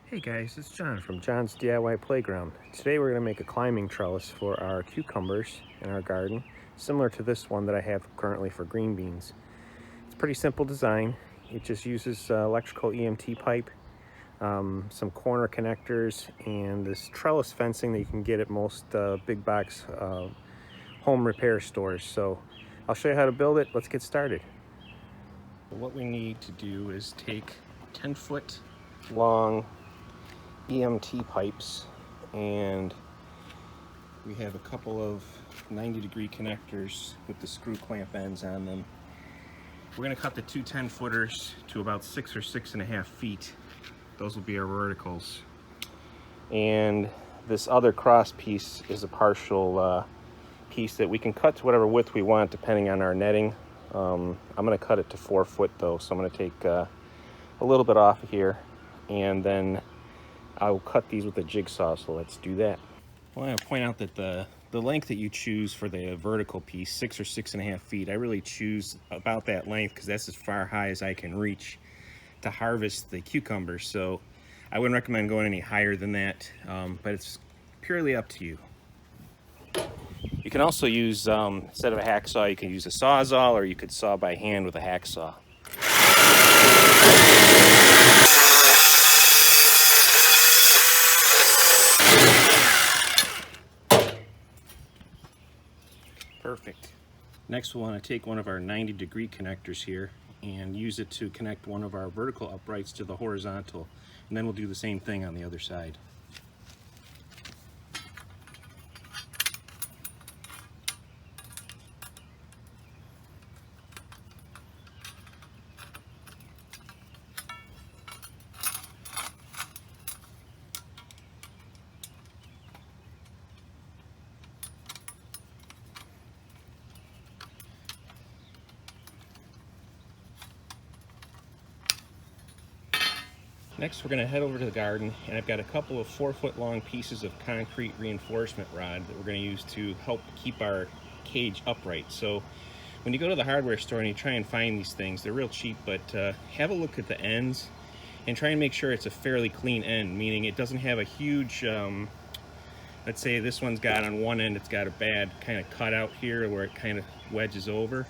Hey guys, it's John from John's DIY Playground. Today we're going to make a climbing trellis for our cucumbers in our garden, similar to this one that I have currently for green beans. It's a pretty simple design. It just uses electrical EMT pipe, some corner connectors, and this trellis fencing that you can get at most big box home repair stores. So I'll show you how to build it. Let's get started. What we need to do is take 10-foot long EMT pipes, and we have a couple of 90-degree connectors with the screw clamp ends on them. We're going to cut the two 10-footers to about 6 or 6.5 feet. Those will be our verticals. And this other cross piece is a partial piece that we can cut to whatever width we want depending on our netting. I'm going to cut it to 4 foot though, so I'm going to take a little bit off of here, and then I'll cut these with a jigsaw, so let's do that. Well, I want to point out that the length that you choose for the vertical piece, 6 or 6.5 feet, I really choose about that length because that's as far high as I can reach to harvest the cucumbers. So I wouldn't recommend going any higher than that, but it's purely up to you. You can also use, instead of a hacksaw, you can use a sawzall, or you could saw by hand with a hacksaw. Perfect. Next we'll want to take one of our 90-degree connectors here and use it to connect one of our vertical uprights to the horizontal, and then we'll do the same thing on the other side. Next, we're going to head over to the garden, and I've got a couple of 4-foot long pieces of concrete reinforcement rod that we're going to use to help keep our cage upright. So when you go to the hardware store and you try and find these things, they're real cheap, but have a look at the ends and try and make sure it's a fairly clean end, meaning it doesn't have a huge, let's say this one's got on one end, it's got a bad kind of cut out here where it kind of wedges over.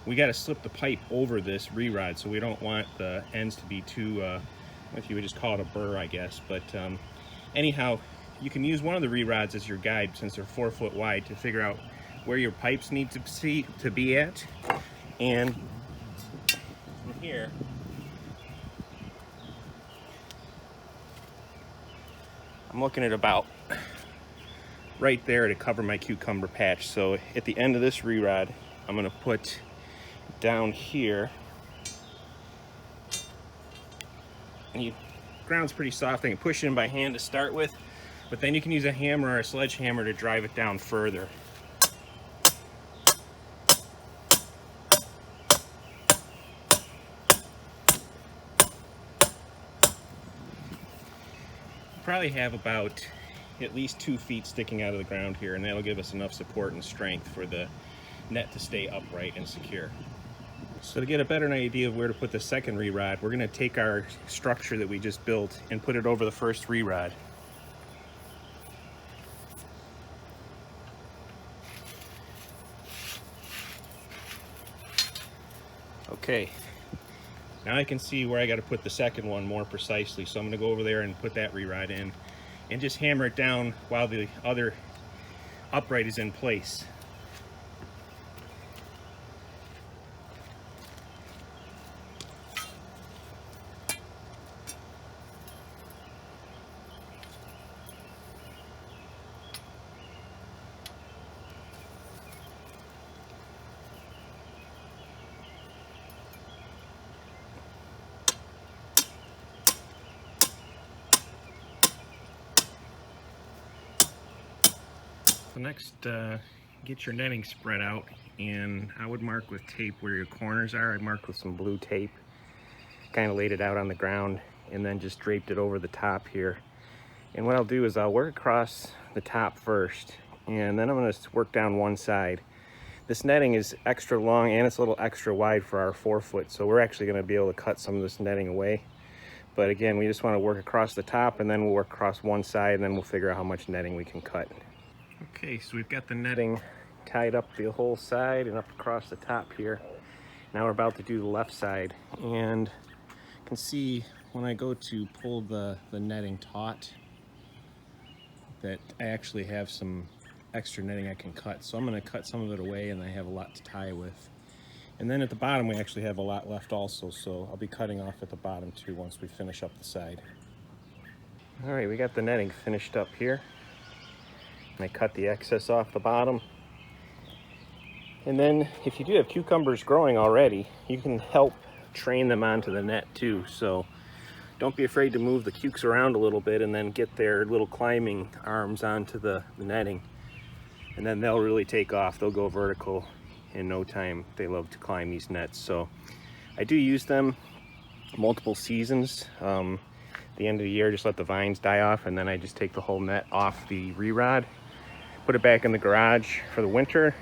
We got to slip the pipe over this re-rod, so we don't want the ends to be too if you would just call it a burr, I guess. But anyhow, you can use one of the re-rods as your guide, since they're 4 foot wide, to figure out where your pipes need to be at. And from here, I'm looking at about right there to cover my cucumber patch. So at the end of this re-rod, I'm going to put down here. And the ground's pretty soft. I can push it in by hand to start with, but then you can use a hammer or a sledgehammer to drive it down further. Probably have about at least 2 feet sticking out of the ground here, and that'll give us enough support and strength for the net to stay upright and secure. So to get a better idea of where to put the second re-rod, we're going to take our structure that we just built and put it over the first re-rod. Okay, now I can see where I got to put the second one more precisely, so I'm going to go over there and put that re-rod in and just hammer it down while the other upright is in place. So next, get your netting spread out, and I would mark with tape where your corners are. I marked with some blue tape, kind of laid it out on the ground, and then just draped it over the top here. And what I'll do is I'll work across the top first, and then I'm going to work down one side. This netting is extra long and it's a little extra wide for our 4 foot, so we're actually going to be able to cut some of this netting away. But again, we just want to work across the top, and then we'll work across one side, and then we'll figure out how much netting we can cut. Okay, so we've got the netting tied up the whole side and up across the top here. Now we're about to do the left side, and you can see when I go to pull the netting taut that I actually have some extra netting I can cut. So I'm going to cut some of it away, and I have a lot to tie with. And then at the bottom we actually have a lot left also, so I'll be cutting off at the bottom too once we finish up the side. All right, we got the netting finished up here. And I cut the excess off the bottom. And then if you do have cucumbers growing already, you can help train them onto the net too. So don't be afraid to move the cukes around a little bit and then get their little climbing arms onto the netting. And then they'll really take off. They'll go vertical in no time. They love to climb these nets. So I do use them multiple seasons. At the end of the year, just let the vines die off, and then I just take the whole net off the re-rod, put it back in the garage for the winter,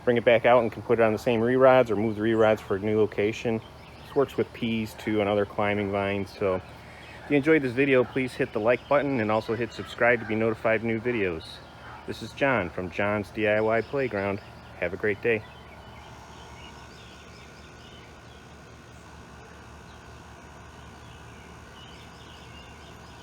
bring it back out and can put it on the same re-rods or move the re-rods for a new location. This works with peas too and other climbing vines. So if you enjoyed this video, please hit the like button and also hit subscribe to be notified of new videos. This is John from John's DIY Playground. Have a great day.